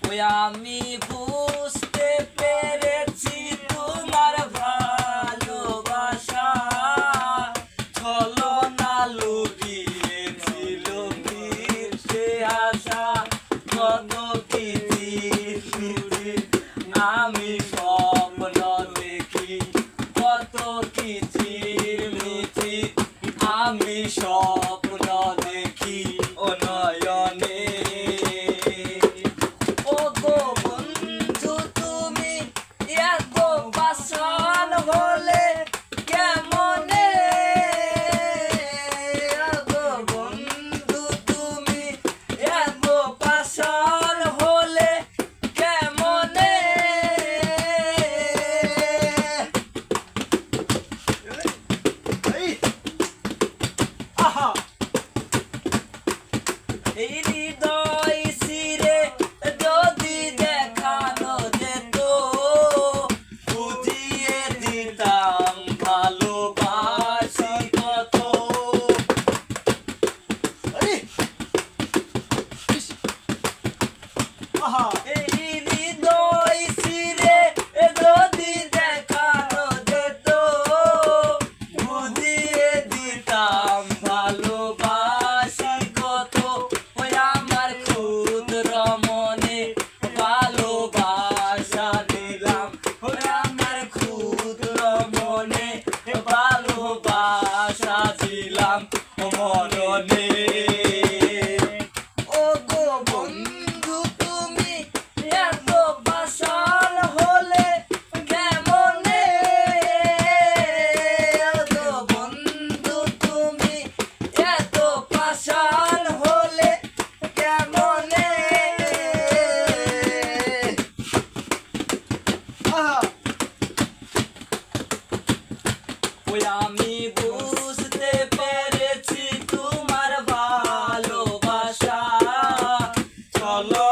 ওই আমি বুঝতে পেরেছি তোমার ভালোবাসা ছলনা লুকিয়েছিল সে আশা কত কিছু আমি স্বপ্ন দেখি কত কিচির মিচির আমি স্বপ্ন দেখি ও নয়নে ও গো বন্ধু তুমি এত পাষাণ হলে কেমনে ও গো বন্ধু তুমি এত পাষাণ হলে কেমনে এই হৃদয় ছিঁড়ে যদি দেখানো যেত বুঝিয়ে দিতাম ভালোবাসি কত এই হৃদয় ছিঁড়ে যদি দেখানো যেত বুঝিয়ে দিতাম ভালোবাসি কত ওই আমার ক্ষুদ্র মনে ভালোবাসা দিলাম ওই আমার ক্ষুদ্র মনে ভালোবাসা দিলাম মরণে ও গো বন্ধু তুমি এত পাষাণ হলে কেমনে ও গো বন্ধু তুমি এত পাষাণ হলে কেমনে ওই আমি বুঝতে পেরেছি তোমার ভালোবাসা চলো